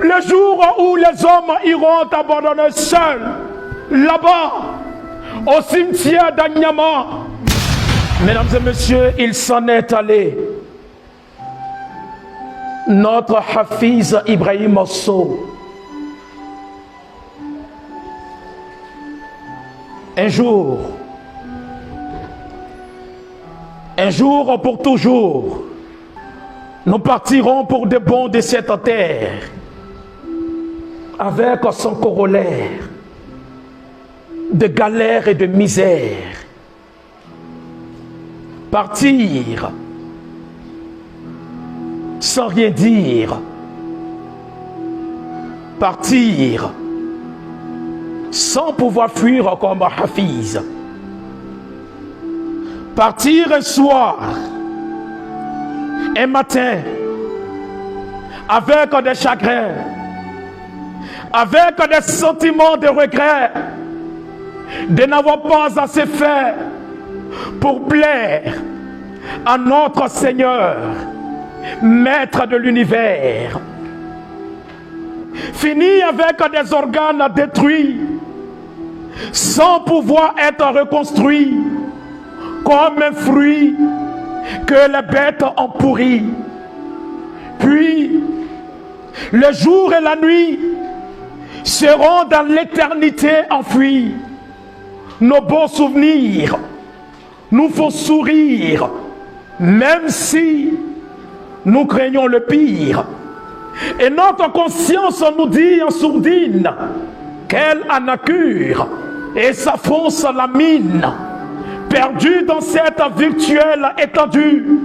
Le jour où les hommes iront abandonner seuls, là-bas, au cimetière d'Anyama, mesdames et messieurs, il s'en est allé. Notre Hafiz Ibrahim Osso. Un jour pour toujours, nous partirons pour de bon de cette terre, avec son corollaire de galère et de misère. Partir sans rien dire. Partir sans pouvoir fuir comme Hafiz. Partir un soir, un matin, avec des chagrins, avec des sentiments de regret, de n'avoir pas assez fait pour plaire à notre Seigneur, Maître de l'univers. Fini avec des organes détruits, sans pouvoir être reconstruits, comme un fruit que les bêtes ont pourri. Puis, le jour et la nuit seront dans l'éternité enfouis. Nos beaux souvenirs nous font sourire, même si nous craignons le pire. Et notre conscience nous dit en sourdine qu'elle en a cure et s'affonce la mine, perdue dans cette virtuelle étendue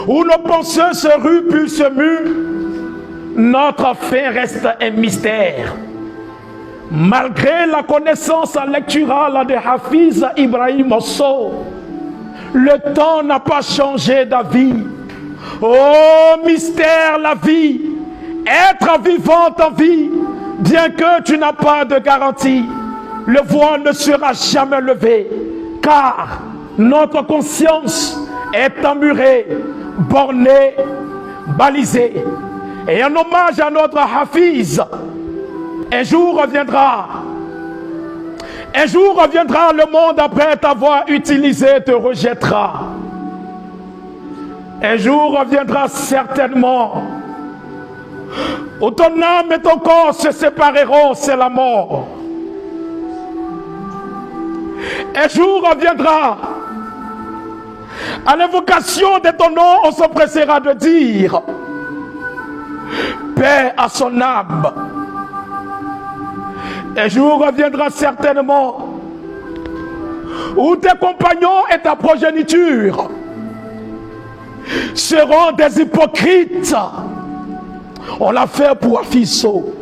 où nos pensées se ruent puis se muent. Notre fin reste un mystère. Malgré la connaissance lecturale de Hafiz Ibrahim Osso, le temps n'a pas changé d'avis. Oh mystère, la vie, être vivant en vie, bien que tu n'as pas de garantie, le voile ne sera jamais levé, car notre conscience est emmurée, bornée, balisée. Et en hommage à notre Hafiz, un jour reviendra, le monde après t'avoir utilisé te rejettera. Un jour reviendra certainement où ton âme et ton corps se sépareront, c'est la mort. Un jour reviendra, à l'évocation de ton nom, on s'empressera de dire paix à son âme. Un jour reviendra certainement où tes compagnons et ta progéniture seront des hypocrites. On l'a fait pour Afiso.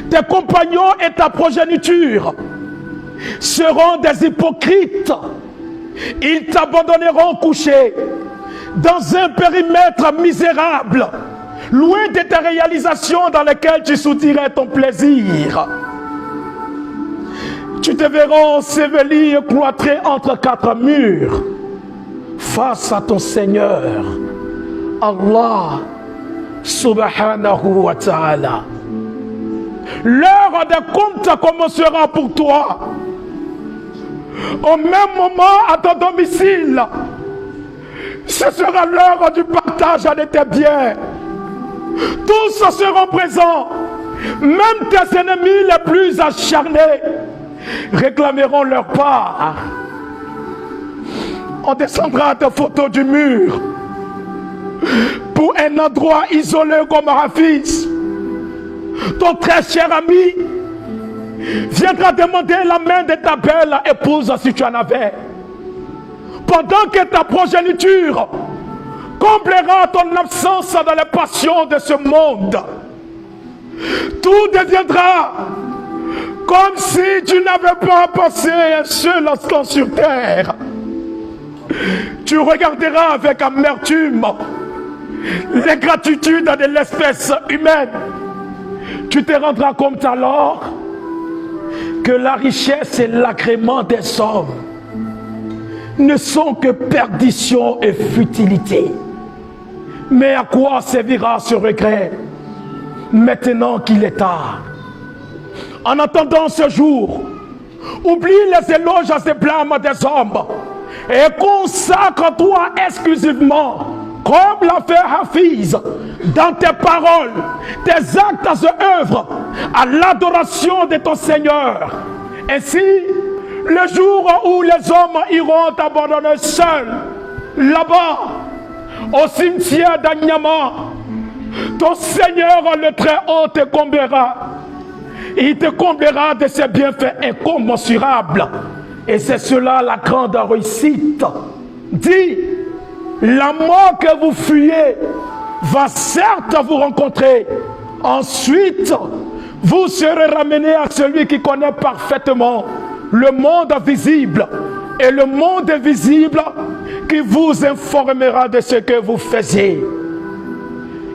Tes compagnons et ta progéniture seront des hypocrites. Ils t'abandonneront couché dans un périmètre misérable, loin de tes réalisations dans lesquelles tu soutirais ton plaisir. Tu te verras enseveli et cloîtré entre quatre murs, face à ton Seigneur, Allah subhanahu wa ta'ala. L'heure des comptes commencera pour toi. Au même moment, à ton domicile, ce sera l'heure du partage de tes biens. Tous seront présents, même tes ennemis les plus acharnés réclameront leur part. On descendra tes photos du mur pour un endroit isolé comme Hafiz. Ton très cher ami viendra demander la main de ta belle épouse si tu en avais, pendant que ta progéniture comblera ton absence dans les passions de ce monde. Tout deviendra comme si tu n'avais pas passé un seul instant sur terre. Tu regarderas avec amertume l'ingratitude de l'espèce humaine. Tu te rendras compte alors que la richesse et l'agrément des hommes ne sont que perdition et futilité. Mais à quoi servira ce regret maintenant qu'il est tard. En attendant ce jour, oublie les éloges et les blâmes des hommes et consacre-toi exclusivement, comme l'a fait Hafiz, dans tes paroles, tes actes et œuvres, à l'adoration de ton Seigneur. Ainsi, le jour où les hommes iront t'abandonner seuls, là-bas, au cimetière d'Anyama, ton Seigneur le Très-Haut te comblera. Il te comblera de ses bienfaits incommensurables. Et c'est cela la grande réussite. Dis, la mort que vous fuyez va certes vous rencontrer. Ensuite, vous serez ramenés à celui qui connaît parfaitement le monde visible et le monde invisible, qui vous informera de ce que vous faisiez.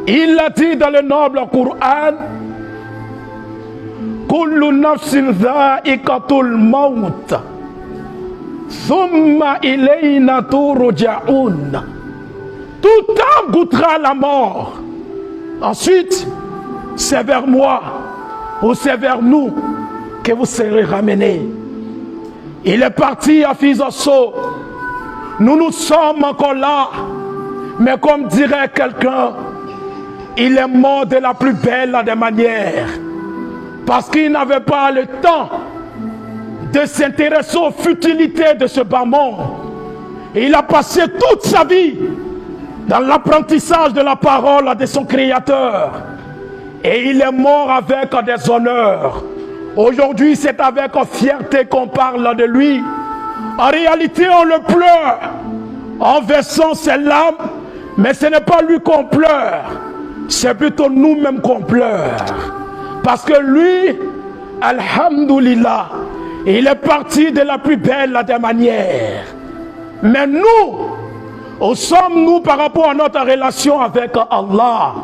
Il l'a dit dans le noble Coran: Kullu nafsin dha'iqatul maut, thumma ilayna turja'un. Tout homme goûtera la mort. Ensuite, c'est vers moi ou c'est vers nous que vous serez ramenés. Il est parti à Fizosso. Nous sommes encore là. Mais comme dirait quelqu'un, il est mort de la plus belle des manières. Parce qu'il n'avait pas le temps de s'intéresser aux futilités de ce bas monde. Et il a passé toute sa vie dans l'apprentissage de la parole de son Créateur. Et il est mort avec des honneurs. Aujourd'hui, c'est avec fierté qu'on parle de lui. En réalité, on le pleure en versant ses larmes, mais ce n'est pas lui qu'on pleure, c'est plutôt nous-mêmes qu'on pleure. Parce que lui, alhamdoulilah, il est parti de la plus belle des manières. Mais nous, où sommes-nous par rapport à notre relation avec Allah?